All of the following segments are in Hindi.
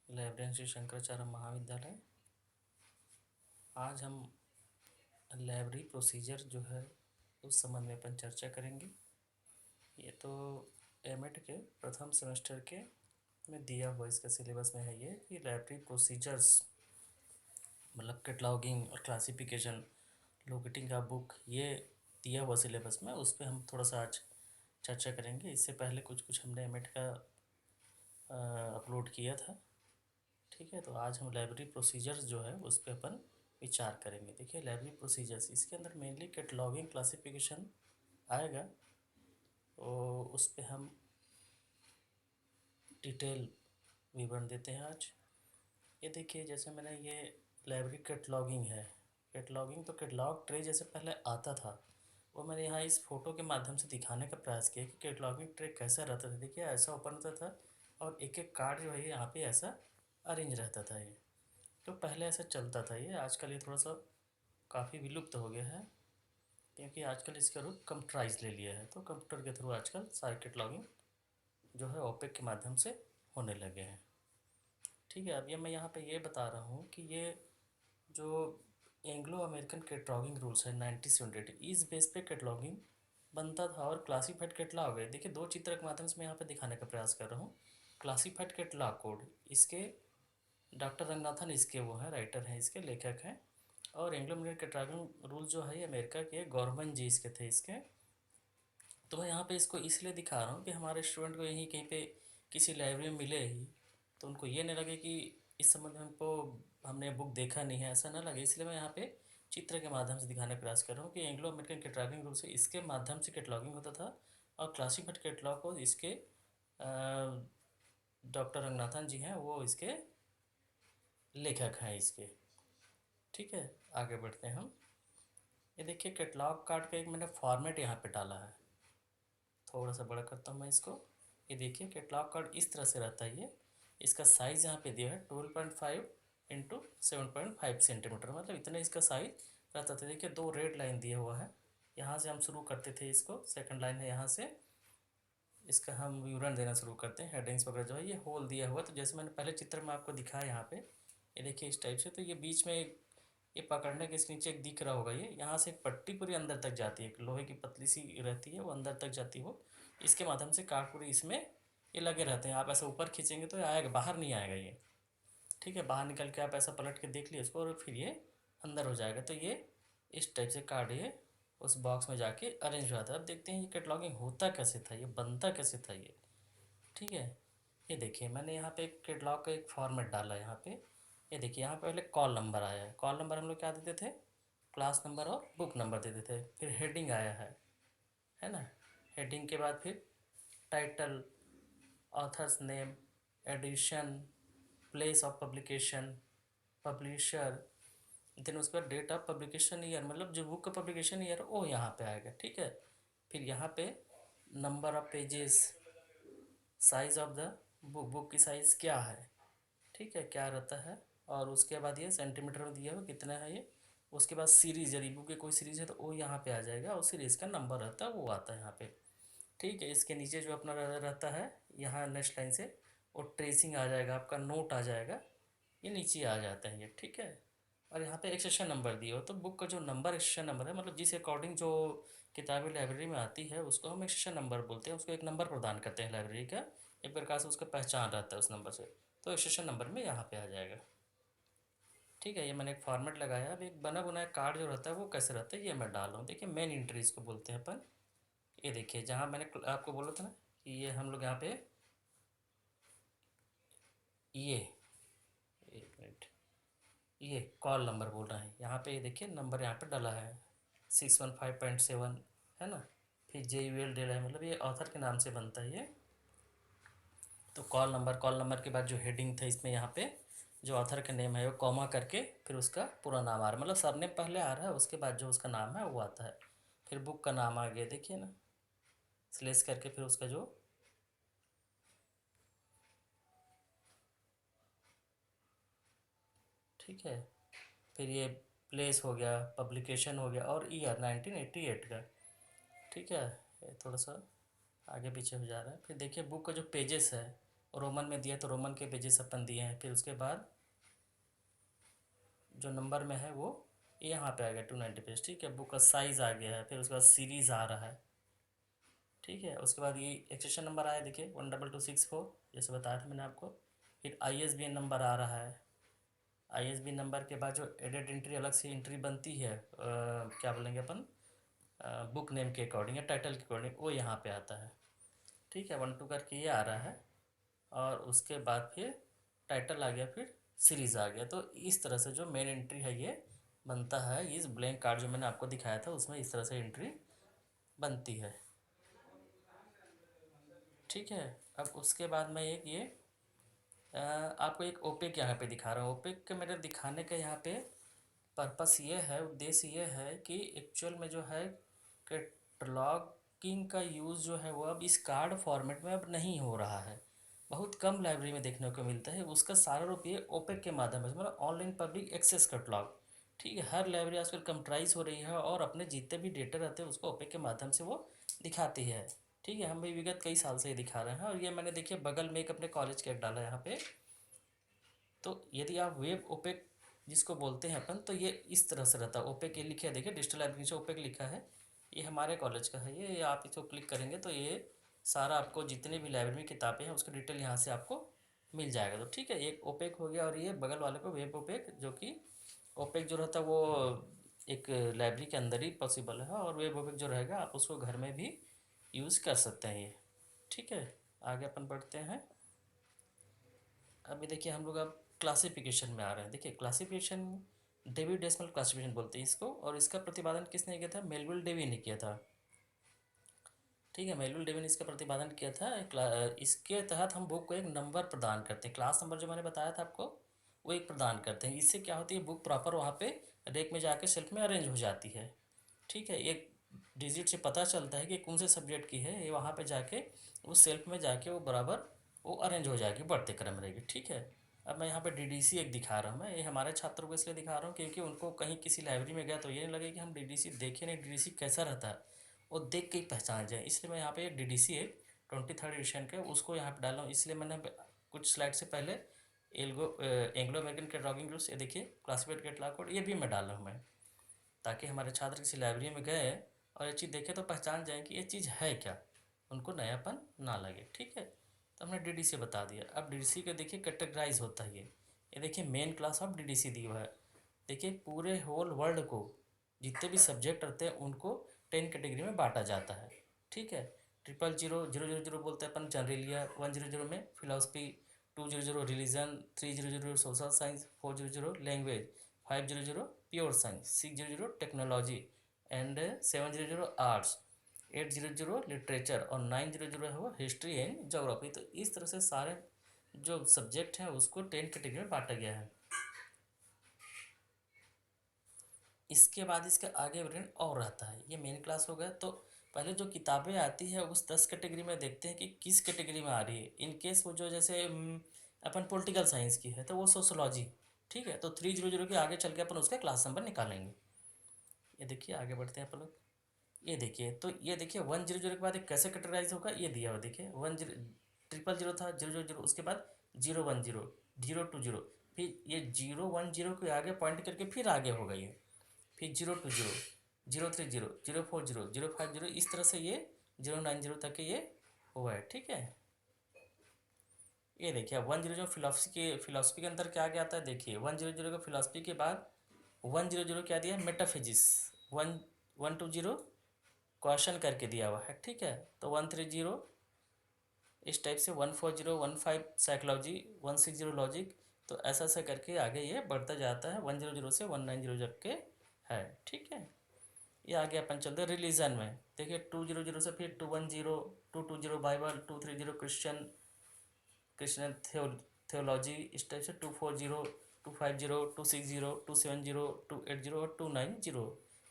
लाइब्रेरियन श्री शंकराचार्य महाविद्यालय। आज हम लाइब्रेरी प्रोसीजर जो है उस संबंध में अपन चर्चा करेंगे। ये तो एमएड के प्रथम सेमेस्टर के में दिया हुआ इसका सिलेबस में है ये कि लाइब्रेरी प्रोसीजर्स मतलब कैटलॉगिंग और क्लासिफिकेशन, लोकेटिंग का बुक, ये दिया हुआ सिलेबस में उस पर हम थोड़ा सा आज चर्चा करेंगे। इससे पहले कुछ हमने एमएड का अपलोड किया था। ठीक है, तो आज हम लाइब्रेरी प्रोसीजर्स जो है उस पर अपन विचार करेंगे। देखिए, लाइब्रेरी प्रोसीजर्स इसके अंदर मेनली कैटलॉगिंग क्लासिफिकेशन आएगा, तो उस पर हम डिटेल विवरण देते हैं आज। ये देखिए, जैसे मैंने ये लाइब्रेरी कैटलॉगिंग है। कैटलॉगिंग तो कैटलॉग ट्रे जैसे पहले आता था, वो मैंने यहाँ इस फोटो के माध्यम से दिखाने का प्रयास किया कि कैटलॉगिंग ट्रे कैसा रहता था। देखिए, ऐसा ओपन होता था और एक एक कार्ड जो है यहाँ पे ऐसा अरेंज रहता था। ये तो पहले ऐसा चलता था। ये आजकल ये थोड़ा सा काफ़ी विलुप्त हो गया है, क्योंकि आजकल इसका रूप कंप्यूटराइज ले लिया है। तो कंप्यूटर के थ्रू आजकल सारी कैटलॉगिंग जो है ओपेक के माध्यम से होने लगे हैं। ठीक है, अब ये मैं यहाँ पे ये बता रहा हूँ कि ये जो एंग्लो अमेरिकन कैटलॉगिंग रूल्स है 1978, इस बेस पे कैटलॉगिंग बनता था। और क्लासीफाइड कैटलॉग है, देखिए दो चित्र के माध्यम से मैं यहाँ पे दिखाने का प्रयास कर रहा हूँ। क्लासीफाइड कैटलॉग कोड इसके डॉक्टर रंगनाथन इसके वो हैं, राइटर हैं, इसके लेखक हैं। और एंग्लो अमेरिकन कैटलॉगिंग रूल जो है ये अमेरिका के गवर्नमेंट जी इसके थे इसके। तो मैं यहाँ पे इसको इसलिए दिखा रहा हूँ कि हमारे स्टूडेंट को यहीं कहीं पे किसी लाइब्रेरी में मिले ही तो उनको ये नहीं लगे कि इस संबंध में हमको हमने बुक देखा नहीं है, ऐसा ना लगे। इसलिए मैं यहाँ पे चित्र के माध्यम से दिखाने का प्रयास कर रहा हूँ कि एंग्लो अमेरिकन कैटलॉगिंग रूल से इसके माध्यम से कैटलॉगिंग होता था। और क्लासिफाइड कैटलॉग को इसके डॉक्टर रंगनाथन जी हैं, वो इसके लेखक हैं इसके। ठीक है, आगे बढ़ते हैं हम। ये देखिए, कैटलॉग कार्ड का एक मैंने फॉर्मेट यहाँ पे डाला है, थोड़ा सा बड़ा करता हूँ मैं इसको। ये देखिए, कैटलॉग कार्ड इस तरह से रहता है। ये इसका साइज़ यहाँ पे दिया है 12.5 इंटू 7.5 सेंटीमीटर, मतलब इतना इसका साइज रहता था। देखिए, दो रेड लाइन दिया हुआ है, यहाँ से हम शुरू करते थे इसको। सेकंड लाइन है, यहाँ से इसका हम विवरण देना शुरू करते हैं। हेडिंग्स वगैरह जो है ये होल दिया हुआ, तो जैसे मैंने पहले चित्र में आपको दिखाया यहाँ पे, ये देखिए इस टाइप से। तो ये बीच में ये पकड़ने के इस नीचे एक दिख रहा होगा, ये यहाँ से एक पट्टी पूरी अंदर तक जाती है, एक लोहे की पतली सी रहती है, वो अंदर तक जाती है। वो इसके माध्यम से कार्ड पूरी इसमें ये लगे रहते हैं। आप ऐसे ऊपर खींचेंगे तो ये आएगा, बाहर नहीं आएगा ये। ठीक है, बाहर निकल के आप ऐसा पलट के देख लिए इसको और फिर ये अंदर हो जाएगा। तो ये इस टाइप से कार्ड ये उस बॉक्स में जाके अरेंज हो जाता है। अब देखते हैं ये कैटलॉगिंग होता कैसे था, ये बनता कैसे था ये। ठीक है, ये देखिए मैंने यहाँ पे एक कैटलॉग का एक फॉर्मेट डाला है यहाँ पे। ये देखिए, यहाँ पे पहले कॉल नंबर आया है। कॉल नंबर हम लोग क्या देते थे, क्लास नंबर और बुक नंबर देते थे। फिर हेडिंग आया है ना। हेडिंग के बाद फिर title, author's name, edition, place of publication, publisher, then उसके बाद डेट ऑफ पब्लिकेशन ईयर, मतलब जो बुक का पब्लिकेशन ईयर वो यहाँ पे आएगा। ठीक है, फिर यहाँ पे number of pages, size of the book, book की साइज़ क्या है, ठीक है, क्या रहता है। और उसके बाद ये सेंटीमीटर में दिया हुआ कितना है ये। उसके बाद सीरीज़, यदि बुक की कोई सीरीज़ है तो वो यहाँ पे आ जाएगा, और सीरीज़ का नंबर रहता है वो आता है यहाँ पे। ठीक है, इसके नीचे जो अपना रहता है यहाँ नेक्स्ट लाइन से वो ट्रेसिंग आ जाएगा, आपका नोट आ जाएगा, ये नीचे आ जाता है ये। ठीक है, और यहाँ पे एक सेशन नंबर दिया हो, तो बुक का जो नंबर एक सेशन नंबर है, मतलब जिस अकॉर्डिंग जो किताबें लाइब्रेरी में आती है उसको हम एक सेशन नंबर बोलते हैं। उसको एक नंबर प्रदान करते हैं लाइब्रेरी का, एक प्रकार से उसका पहचान रहता है उस नंबर से। तो एक सेशन नंबर में यहाँ पे आ जाएगा। ठीक है, ये मैंने एक फॉर्मेट लगाया। अब एक बना बनाया कार्ड जो रहता है वो कैसे रहता है ये मैं डाल रहा हूँ। देखिए, मेन एंट्रीज को बोलते हैं अपन। ये देखिए, जहाँ मैंने आपको बोला था ना कि ये हम लोग यहाँ पे ये, एक मिनट, ये कॉल नंबर बोल रहा है यहाँ पे। ये देखिए नंबर यहाँ पे डाला है 615.7, है ना। फिर JUL डेला है, मतलब ये ऑथर के नाम से बनता है ये। तो कॉल नंबर के बाद जो हेडिंग था इसमें यहाँ पे जो ऑथर का नेम है वो कॉमा करके फिर उसका पूरा नाम आ रहा है, मतलब सरनेम पहले आ रहा है, उसके बाद जो उसका नाम है वो आता है। फिर बुक का नाम आ गया, देखिए ना, स्लेस करके फिर उसका जो, ठीक है, फिर ये प्लेस हो गया, पब्लिकेशन हो गया, और ईयर 1988 का। ठीक है, ये थोड़ा सा आगे पीछे हो जा रहा है। फिर देखिए बुक का जो पेजेस है रोमन में दिया तो रोमन के पेजेस अपन दिए हैं। फिर उसके बाद जो नंबर में है वो यहाँ पे आ गया 290 पेज, ठीक है। बुक का साइज़ आ गया है। फिर उसके बाद सीरीज़ आ रहा है, ठीक है। उसके बाद ये एक्सेशन नंबर आया, देखिए 12264, जैसे बताया था मैंने आपको। फिर ISBN नंबर आ रहा है। ISBN नंबर के बाद जो एडेड एंट्री, अलग से एंट्री बनती है, क्या बोलेंगे अपन, बुक नेम के अकॉर्डिंग या टाइटल के अकॉर्डिंग, वो यहाँ पे आता है, ठीक है। 1 2 करके ये आ रहा है। और उसके बाद फिर टाइटल आ गया, फिर सीरीज़ आ गया। तो इस तरह से जो मेन एंट्री है ये बनता है। इस ब्लैंक कार्ड जो मैंने आपको दिखाया था उसमें इस तरह से एंट्री बनती है, ठीक है। अब उसके बाद मैं एक ये आपको एक ओपेक यहाँ पे दिखा रहा हूँ। ओपेक के मेरे दिखाने का यहाँ पे पर्पस ये है, उद्देश्य ये है कि एक्चुअल में जो है कैटलॉगिंग का यूज़ जो है वो अब इस कार्ड फॉर्मेट में अब नहीं हो रहा है। बहुत कम लाइब्रेरी में देखने को मिलता है। उसका सारा रूप ये ओपेक के माध्यम से, मतलब ऑनलाइन पब्लिक एक्सेस कैटलॉग, ठीक है। हर लाइब्रेरी आजकल कंप्यूटराइज हो रही है और अपने जितने भी डेटा रहते हैं उसको ओपेक के माध्यम से वो दिखाती है, ठीक है। हम भी विगत कई साल से ये दिखा रहे हैं। और ये मैंने देखिए बगल में एक अपने कॉलेज का एक डाला है यहाँ पे। तो यदि आप वेब ओपेक जिसको बोलते हैं अपन, तो ये इस तरह से रहता है। ओपेक ये लिखा है, देखिए डिजिटल लाइब्रेरी से ओपेक लिखा है। ये हमारे कॉलेज का है। ये आप इसको क्लिक करेंगे तो ये सारा आपको जितने भी लाइब्रेरी में किताबें हैं उसका डिटेल यहाँ से आपको मिल जाएगा। तो ठीक है, एक ओपेक हो गया। और ये बगल वाले को वेब ओपेक, जो कि ओपेक जो रहता है वो एक लाइब्रेरी के अंदर ही पॉसिबल है, और वेब ओपेक जो रहेगा आप उसको घर में भी यूज़ कर सकते हैं ये, ठीक है। आगे अपन बढ़ते हैं। अभी देखिए हम लोग अब क्लासिफिकेशन में आ रहे हैं। देखिए क्लासिफिकेशन डेवी डेसिमल क्लासिफिकेशन बोलते हैं इसको, और इसका प्रतिपादन किसने किया था? मेलविल डेवी ने किया था, ठीक है। मेलविल डेवी ने इसका प्रतिपादन किया था। इसके तहत हम बुक को एक नंबर प्रदान करते हैं। क्लास नंबर जो मैंने बताया था आपको, वो एक प्रदान करते हैं। इससे क्या होती है, बुक प्रॉपर वहाँ पे रेक में जाके शेल्फ में अरेंज हो जाती है, ठीक है। एक डिजिट से पता चलता है कि कौन से सब्जेक्ट की है, ये वहाँ पे जाके उस सेल्फ में जाके वो बराबर वो अरेंज हो जाएगी, बढ़ते क्रम रहेगी, ठीक है। अब मैं यहाँ पे DDC एक दिखा रहा हूँ। मैं ये हमारे छात्रों को इसलिए दिखा रहा हूँ क्योंकि उनको कहीं किसी लाइब्रेरी में गया तो ये नहीं लगे कि हम DDC देखें नहीं, DDC कैसा रहता है वो देख के ही पहचान जाए। इसलिए मैं यहाँ पे DDC एक 23rd एडिशन के उसको यहाँ पे डाला हूँ। इसलिए मैंने कुछ स्लाइड से पहले एंग्लो अमेरिकन कैटलॉगिंग रूल्स, ये देखिए क्लासिफाइड कैटलॉग कोड, ये भी मैं डाला हूँ मैं, ताकि हमारे छात्र किसी लाइब्रेरी में गए और ये चीज़ देखे तो पहचान जाए कि ये चीज़ है क्या, उनको नयापन ना लगे, ठीक है। तो हमने DDC बता दिया। अब DDC का देखिए कैटेगराइज होता है ये देखिए मेन क्लास ऑफ DDC दी हुआ है। देखिए पूरे होल वर्ल्ड को जितने भी सब्जेक्ट रहते हैं उनको 10 कैटेगरी में बांटा जाता है, ठीक है। 000 बोलते हैं अपन जनरलिया। 100 में philosophy, 200 religion, 300 social science, 400 language, 500 pure science, 600 technology and 700 arts, 800 literature, और 900 है वो हिस्ट्री एंड जोग्राफी। तो इस तरह से सारे जो सब्जेक्ट हैं उसको 10 कैटेगरी में बांटा गया है। इसके बाद इसका आगे वर्णन और रहता है। ये मेन क्लास हो गया। तो पहले जो किताबें आती है उस 10 कैटेगरी में देखते हैं कि किस कैटेगरी में आ रही है। इन केस वो जो जैसे अपन पॉलिटिकल साइंस की है तो वो सोशोलॉजी, ठीक है। तो 300 के आगे चल के अपन उसका क्लास नंबर निकालेंगे। ये देखिए आगे बढ़ते हैं अपन लोग। ये देखिए, तो ये देखिए 100 के बाद एक कैसे कैटेगराइज होगा ये दिया हुआ, देखिए 000 था, 000 उसके बाद 010, 020, फिर ये 010 के आगे पॉइंट करके फिर आगे हो गई है। फिर 020, 030, 040, 050, इस तरह से ये 090 तक के ये हुआ है, ठीक है। ये देखिए 100 फिलोसफी के अंदर क्या क्या आता है, देखिए 100 का फिलोसफी के बाद 100 क्या दिया, मेटाफिजिक्स। 120 क्वेश्चन करके दिया हुआ है, ठीक है। तो 130 इस टाइप से, 140 साइकोलॉजी, 160 लॉजिक। तो ऐसा ऐसा करके आगे ये बढ़ता जाता है 100 से 190 तक के है, ठीक है। ये आगे अपन चलते हैं रिलीजन में। देखिए 200 से फिर 210, 220 बाइबल, 230 क्रिश्चियन थियोलॉजी, इस टाइप से 240, 250, 260, 270, 280 और 290।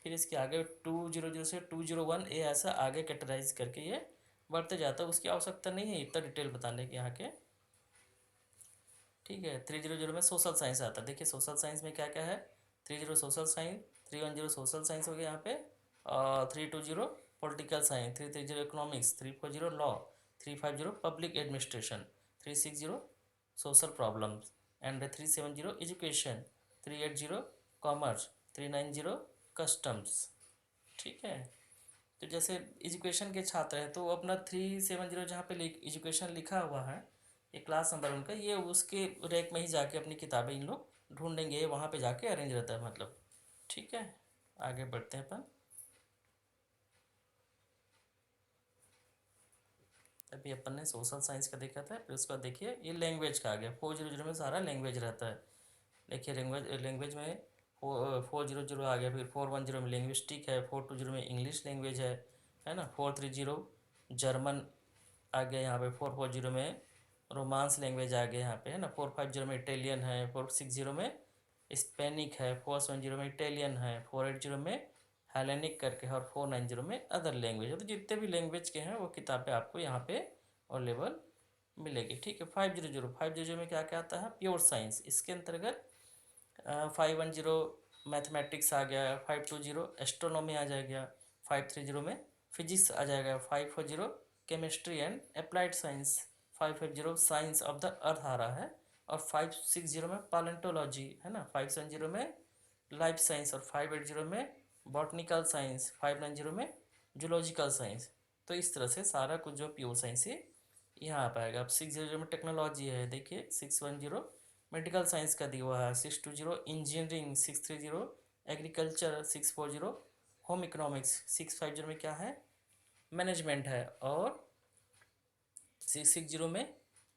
फिर इसके आगे 200 से 201, ये ऐसा आगे कैटेगराइज करके ये बढ़ते जाता है। उसकी आवश्यकता नहीं है इतना डिटेल बताने की यहाँ के, ठीक है। 300 में सोशल साइंस आता है। देखिए सोशल साइंस में क्या क्या है, 30 सोशल साइंस, 310 सोशल साइंस हो गया यहाँ पे, और 320 political science, 330 economics, 340 law, 350 public administration, 360 social problems and 370 education, 380 commerce, 390 customs. ठीक है, तो जैसे एजुकेशन के छात्र हैं तो अपना 370 जहाँ पे एजुकेशन लिखा हुआ है, ये क्लास नंबर उनका, ये उसके रैक में ही जाके अपनी किताबें इन लोग ढूंढेंगे, वहाँ पे जाके अरेंज रहता है मतलब। ठीक है, आगे बढ़ते हैं अपन। अभी अपन ने सोशल साइंस का देखा था, फिर उसका देखिए ये लैंग्वेज का आ गया। 400 में सारा लैंग्वेज रहता है। देखिए लैंग्वेज में 400 आ गया, फिर 410 में लिंग्विस्टिक है, 420 में इंग्लिश लैंग्वेज है ना, 430 जर्मन आ गया यहाँ पे, 440 में रोमांस लैंग्वेज आ गया यहाँ पे, है ना, 450 में इटालियन है, 460 में स्पेनिक है, 470 में इटालियन है, 480 में हेलेनिक करके है, और 490 में अदर लैंग्वेज है। तो जितने भी लैंग्वेज के हैं वो किताबें आपको यहाँ पे अवेलेबल मिलेगी। ठीक है, 500 में क्या क्या आता है, प्योर साइंस, इसके अंतर्गत 510 मैथमेटिक्स आ गया, 520 एस्ट्रोनॉमी आ जाएगा, 530 में फिजिक्स आ जाएगा, 540 chemistry and applied science, 550 science of the earth आ रहा है, और 560 में पैलेंटोलॉजी, है ना, 570 में लाइफ साइंस, और 580 में बॉटनिकल साइंस, 590 में जूलॉजिकल साइंस। तो इस तरह से सारा कुछ जो प्योर साइंस है यहाँ आ पाएगा। अब 600 में टेक्नोलॉजी है, देखिए 610 मेडिकल साइंस का दिया हुआ है, 620 इंजीनियरिंग, 630 एग्रीकल्चर, 640 होम इकोनॉमिक्स, 650 में क्या है, मैनेजमेंट है, और 660 में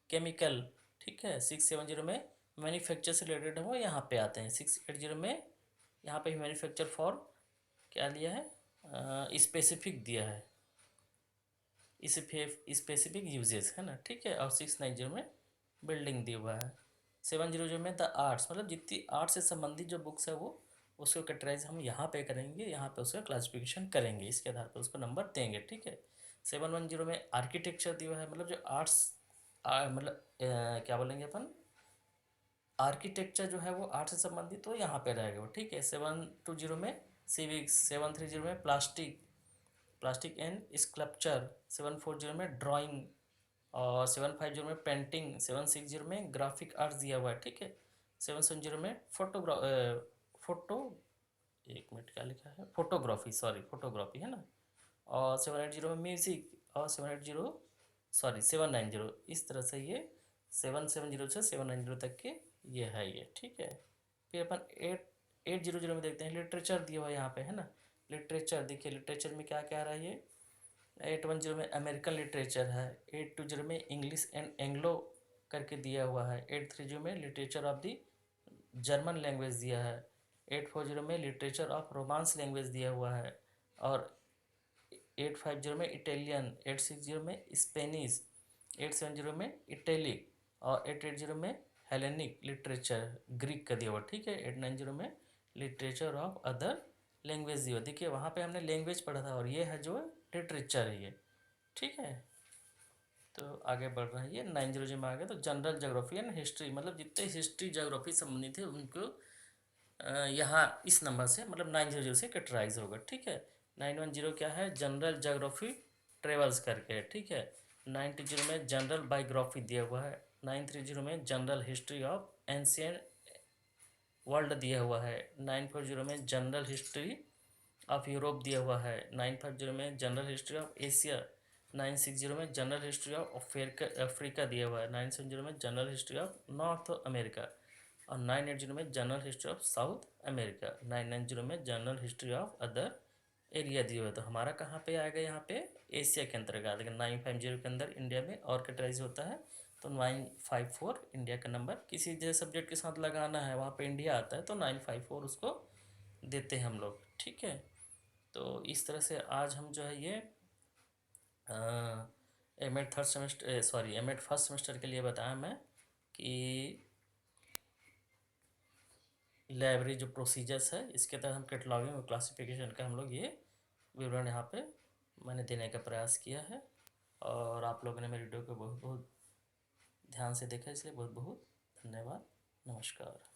केमिकल। ठीक है, 670 में मैन्युफैक्चर से रिलेटेड वो यहाँ पे आते हैं। 680 में यहाँ पे मैन्युफैक्चर फॉर क्या लिया है, स्पेसिफिक दिया है, स्पेसिफिक यूजेस, है ना। ठीक है, और 690 में बिल्डिंग दिया हुआ है। 700 में द आर्ट्स, मतलब जितनी आर्ट से संबंधित जो बुक्स है वो उसको कैटेगराइज हम यहाँ पे करेंगे, यहाँ पे उसका क्लासिफिकेशन करेंगे, इसके आधार पर उसको नंबर देंगे। ठीक है, 710 में आर्किटेक्चर दिया हुआ है, मतलब जो आर्ट्स मतलब क्या बोलेंगे अपन, आर्किटेक्चर जो है वो आर्ट से संबंधित तो यहाँ पे रहेगा वो। ठीक है, 720 में सिविक्स, 730 में प्लास्टिक एंड स्कल्पचर, 740 में ड्राइंग, और 750 में पेंटिंग, 760 में ग्राफिक आर्ट्स दिया हुआ है। ठीक है, 770 में फोटो, एक मिनट क्या लिखा है, फोटोग्राफी, सॉरी फोटोग्राफी, है ना, और 780 में म्यूज़िक, और 790 इस तरह से ये 770 से 790 तक के ये है ये। ठीक है, फिर अपन 800 में देखते हैं, लिटरेचर दिया हुआ है यहाँ पे, है ना। लिटरेचर देखिए, लिटरेचर में क्या क्या आ रहा है ये, 810 में अमेरिकन लिटरेचर है, 820 में इंग्लिश एंड एंग्लो करके दिया हुआ है, 830 में literature of the German language दिया है, 840 में लिटरेचर ऑफ रोमांस लैंग्वेज दिया हुआ है, और 850 में इटालियन, 860 में स्पेनिश, 870 में इटैलिक, और 880 में हेलेनिक लिटरेचर ग्रीक का दिया हुआ। ठीक है, 890 में लिटरेचर ऑफ अदर लैंग्वेज दिया। देखिए वहाँ पे हमने लैंग्वेज पढ़ा था, और ये है जो लिटरेचर है ये। ठीक है, तो आगे बढ़ रहा है ये 900 में आ गया। तो जनरल जोग्राफी एंड हिस्ट्री, मतलब जितने हिस्ट्री जोग्राफी संबंधित है उनको यहाँ इस नंबर से, मतलब 900 से कैटेगराइज होगा। ठीक है, 910 क्या है, जनरल जोग्राफी ट्रेवल्स करके है। ठीक है, 920 में जनरल बायोग्राफी दिया हुआ है, 930 में general history of ancient world दिया हुआ है, 940 में जनरल हिस्ट्री ऑफ यूरोप दिया हुआ है, 950 में जनरल हिस्ट्री ऑफ एशिया, 960 में जनरल हिस्ट्री ऑफ अफ्रीका दिया हुआ है, 970 में general history of north America, और 980 में general history of south America, 990 में general history of other area दिया हुआ है। तो हमारा कहाँ पे आएगा, यहाँ पे एशिया के अंतर्गत। लेकिन 950 के अंदर इंडिया में और कैटेगराइज होता है, तो 954 इंडिया का नंबर किसी जो सब्जेक्ट के साथ लगाना है वहाँ पे इंडिया आता है, तो 954 उसको देते हैं हम लोग। ठीक है, तो इस तरह से आज हम जो है ये M Ed third semester, sorry M Ed first semester के लिए बताया मैं कि लाइब्रेरी जो प्रोसीजर्स है इसके तहत हम कैटलॉगिंग और क्लासिफिकेशन का हम लोग ये विवरण यहाँ पे मैंने देने का प्रयास किया है, और आप लोगों ने मेरी वीडियो को बहुत बहुत ध्यान से देखा, इसलिए बहुत बहुत धन्यवाद। नमस्कार।